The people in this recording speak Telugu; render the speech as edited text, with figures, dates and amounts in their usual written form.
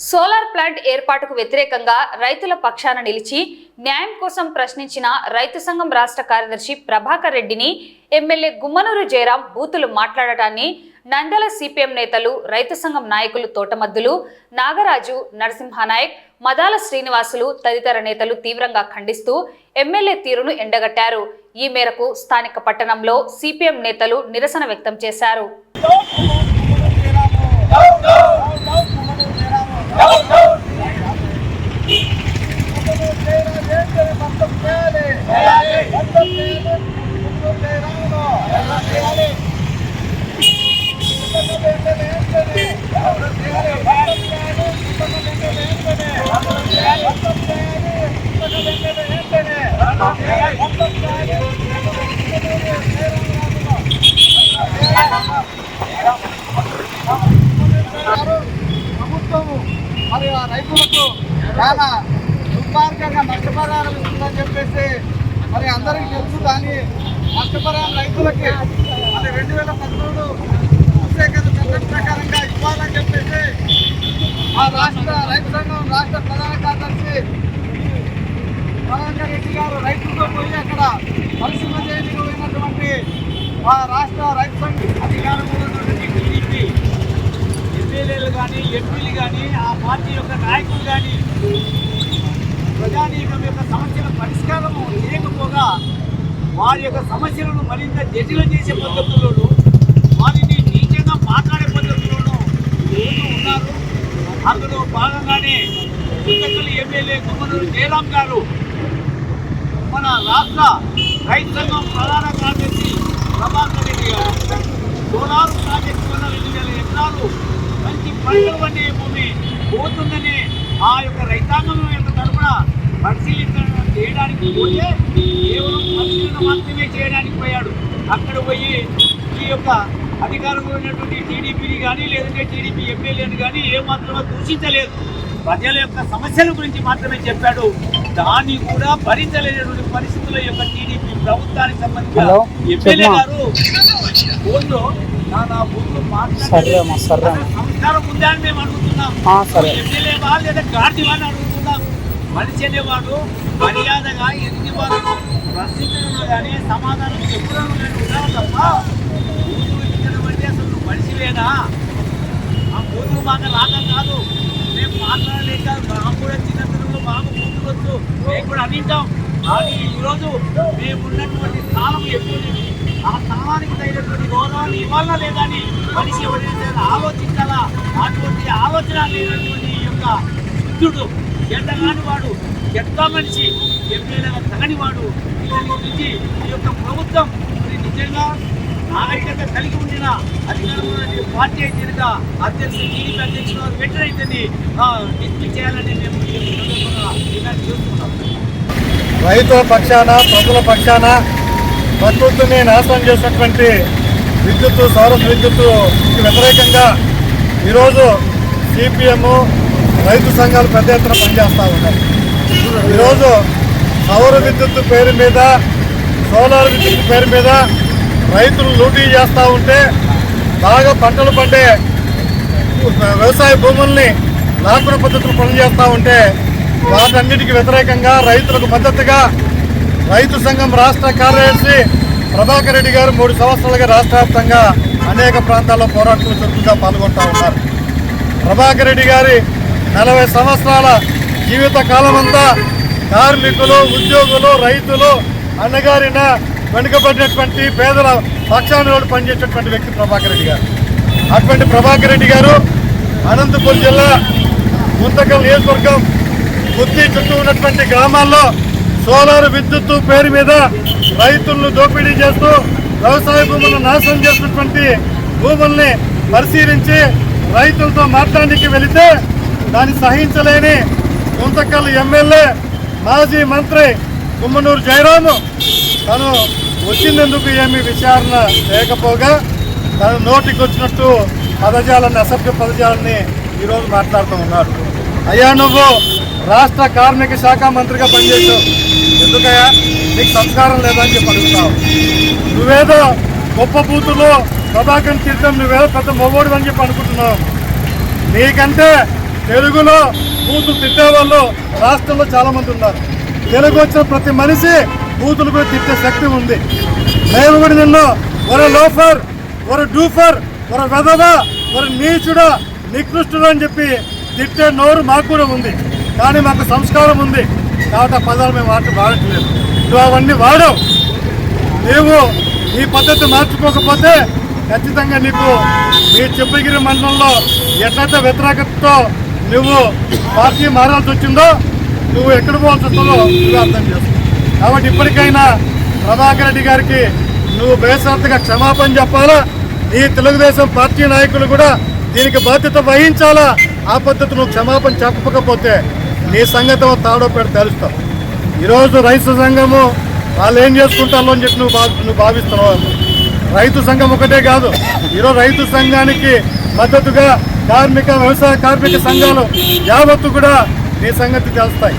సోలార్ ప్లాంట్ ఏర్పాటుకు వ్యతిరేకంగా రైతుల పక్షాన నిలిచి న్యాయం కోసం ప్రశ్నించిన రైతు సంఘం రాష్ట్ర కార్యదర్శి ప్రభాకర్ రెడ్డిని ఎమ్మెల్యే గుమ్మనూరు జయరాం బూతులు మాట్లాడటాన్ని నంద్యాల సిపిఎం నేతలు, రైతు సంఘం నాయకులు తోటమద్దులు, నాగరాజు, నరసింహానాయక్, మదాల శ్రీనివాసులు తదితర నేతలు తీవ్రంగా ఖండిస్తూ ఎమ్మెల్యే తీరును ఎండగట్టారు. ఈ మేరకు స్థానిక పట్టణంలో సిపిఎం నేతలు నిరసన వ్యక్తం చేశారు. ప్రభుత్వము మరి ఆ రైతులకు చాలా దుర్మార్గంగా నష్టపరిహారం ఇస్తుందని చెప్పేసి మరి అందరికీ తెలుసు. కానీ నష్టపరిహారం రైతులకి మరి 2013 ప్రత్యేక చట్టం ప్రకారంగా ఇవ్వాలని చెప్పేసి ఆ రాష్ట్ర రైతు సంఘం రాష్ట్ర ప్రధాన కార్యదర్శి ప్రభాకర్ రెడ్డి గారు రైతులతో పోయి అక్కడ పరిశీలన చేయడానికి పోయినటువంటి ఆ రాష్ట్ర రైతు సంఘం అధికారంలో టీడీపీ ఎమ్మెల్యేలు కానీ, ఎంపీలు కానీ, ఆ పార్టీ యొక్క నాయకులు కానీ ప్రజానీకం యొక్క సమస్యల పరిష్కారం చేయకపోగా వారి యొక్క సమస్యలను మరింత జటిలం చేసే పద్ధతుల్లోనూ, వారిని నీచంగా మాట్లాడే పద్ధతుల్లోనూ ఉన్నారు. అందులో భాగంగానే చుట్టకల్లి ఎమ్మెల్యే గుమ్మనూరు జయరాం గారు మన రాష్ట్ర రైతు సంఘం ప్రధాన కార్యదర్శి ప్రభాకర్ రెడ్డి గారు సోలార్ ప్రాజెక్టు వల్ల 2000 ఎకరాలు మంచి పంటలు పండే భూమి పోతుందని ఆ యొక్క రైతాంగం యొక్క తరఫున పరిశీలన చేయడానికి పోతే కేవలం పరిశీలన మాత్రమే చేయడానికి పోయాడు. అక్కడ పోయి ఈ యొక్క అధికారంలో ఉన్నటువంటి టీడీపీని కానీ లేదంటే టీడీపీ ఎమ్మెల్యేని కానీ ఏమాత్రమో దూషించలేదు. ప్రజల యొక్క సమస్యల గురించి మాత్రమే చెప్పాడు. దాన్ని కూడా భరించలేనటువంటి పరిస్థితుల యొక్క టీడీపీ ప్రభుత్వానికి సంబంధించిన ఎమ్మెల్యే గారు ఫోన్లో నా బూతులు సంస్కారం ఉందా అని మేము అడుగుతున్నాం. ఎమ్మెల్యే వాళ్ళు లేదా గార్డి వాళ్ళని అడుగుతున్నాం. మనిషి అనేవాడు మర్యాదగా ఎన్ని వాళ్ళు ప్రశ్నించడంలో కానీ సమాధానం చెప్పడం ఉండాలి తప్ప బూతులు ఇచ్చడం అంటే అసలు నువ్వు మనిషివేనా? ఆ బూతులు మాట రాక కాదు, మేము మాట్లాడలేక మాకు కూడా చిన్నతనంలో మాకు బూతులు వచ్చు, మేము కూడా అనింటాం. కానీ ఈరోజు మేము ఉన్నటువంటి స్థానం ఎక్కువ, ఆ స్థానానికి తగినటువంటి గౌరవాన్ని ఇవ్వాలా లేదా అని మనిషి ఎవరైనా ఆలోచించాలా. అటువంటి ఆలోచన లేనటువంటి ఈ యొక్క బుద్ధుడు ఎంతగాని వాడు, ఎంత మనిషి ఎమ్మెల్యేగా తగని వాడు. ఇతని గురించి ఈ యొక్క ప్రభుత్వం నిజంగా నాగరికత కలిగి ఉండిన అధికారంలో పార్టీ అయితే అధ్యక్షుడు టీడీపీ అధ్యక్షుడు వెంటనే ఇతన్ని డిస్మిస్ చేయాలని మేము డిమాండ్ చేస్తున్నాం. రైతుల పక్షాన, ప్రజల పక్షాన ప్రకృతిని నాశనం చేసినటువంటి విద్యుత్తు, సౌర విద్యుత్తుకి వ్యతిరేకంగా ఈరోజు సిపిఎం రైతు సంఘాలు పెద్ద ఎత్తున పనిచేస్తూ ఉన్నాయి. ఈరోజు సౌర విద్యుత్తు పేరు మీద, సోలార్ విద్యుత్ పేరు మీద రైతులు లూటీ చేస్తూ ఉంటే, బాగా పంటలు పండే వ్యవసాయ భూముల్ని లాక్కున పద్ధతులు పనులు చేస్తూ ఉంటే వాటన్నిటికీ వ్యతిరేకంగా రైతులకు మద్దతుగా రైతు సంఘం రాష్ట్ర కార్యదర్శి ప్రభాకర్ రెడ్డి గారు 3 సంవత్సరాలుగా రాష్ట్ర వ్యాప్తంగా అనేక ప్రాంతాల్లో పోరాటాలు చురుకుగా పాల్గొంటూ ఉన్నారు. ప్రభాకర్ రెడ్డి గారి 40 సంవత్సరాల జీవిత కాలమంతా కార్మికులు, ఉద్యోగులు, రైతులు, అన్నగారిన వెనుకబడినటువంటి పేదల పక్షాన పనిచేసేటువంటి వ్యక్తి ప్రభాకర్ రెడ్డి గారు. అటువంటి ప్రభాకర్ రెడ్డి గారు అనంతపురం జిల్లా గుంతకల్ నియోజకవర్గం గుత్తి చుట్టూ ఉన్నటువంటి గ్రామాల్లో సోలార్ విద్యుత్తు పేరు మీద రైతులను దోపిడీ చేస్తూ వ్యవసాయ భూములను నాశనం చేసినటువంటి భూముల్ని పరిశీలించి రైతులతో మాట్లాడడానికి వెళితే దాన్ని సహించలేని గుంతకల్ ఎమ్మెల్యే, మాజీ మంత్రి గుమ్మనూరు జయరాము తను వచ్చినందుకు ఏమీ విచారణ లేకపోగా తను నోటికి వచ్చినట్టు పదజాలాన్ని, అసభ్య పదజాలాన్ని ఈరోజు మాట్లాడుతూ ఉన్నాడు. అయ్యా, నువ్వు రాష్ట్ర కార్మిక శాఖ మంత్రిగా పనిచేసావు, ఎందుకయ్యా నీకు సంస్కారం లేదని చెప్పి అడుగుతావు. నువ్వేదో గొప్ప బూతులు ప్రభాకర్ తీర్థం నువ్వేదో పెద్ద మొగోడు అని చెప్పి అనుకుంటున్నావు. నీకంటే తెలుగులో బూతులు తిట్టేవాళ్ళు రాష్ట్రంలో చాలా మంది ఉన్నారు. తెలుగు వచ్చిన ప్రతి మనిషి బూతులు కూడా తిట్టే శక్తి ఉంది. మేము కూడా నిన్ను ఒక లోఫర్, ఒక డూఫర్, ఒక వెధవ, ఒక నీచుడా, నికృష్టుడు అని చెప్పి తిట్టే నోరు మాకు కూడా ఉంది. కానీ మాకు సంస్కారం ఉంది కాబట్టి ఆ పదాలు మేము వాడట్లేదు. నువ్వు అవన్నీ వాడవు. నీవు ఈ పద్ధతి మార్చుకోకపోతే ఖచ్చితంగా నీకు మీ చెప్పగిరి మండలంలో ఎట్లయితే వ్యతిరేకతతో నువ్వు పార్టీ మారాల్సి వచ్చిందో నువ్వు ఎక్కడ పోవాల్సి వస్తుందో నువ్వు అర్థం చేస్తావు. కాబట్టి ఇప్పటికైనా ప్రభాకర్ రెడ్డి గారికి నువ్వు బేషరతుగా క్షమాపణ చెప్పాలా. ఈ తెలుగుదేశం పార్టీ నాయకులు కూడా దీనికి బాధ్యత వహించాలా. ఆ పద్ధతి నువ్వు క్షమాపణ చెప్పకపోతే నీ సంగతి తాడో పెట్టి తెలుస్తావు. ఈరోజు రైతు సంఘము వాళ్ళు ఏం చేసుకుంటారో అని చెప్పి నువ్వు భావిస్తున్నావు. రైతు సంఘం ఒకటే కాదు, ఈరోజు రైతు సంఘానికి మద్దతుగా వ్యవసాయ కార్మిక సంఘాలు యావత్తు కూడా నీ సంగతి తెలుస్తాయి.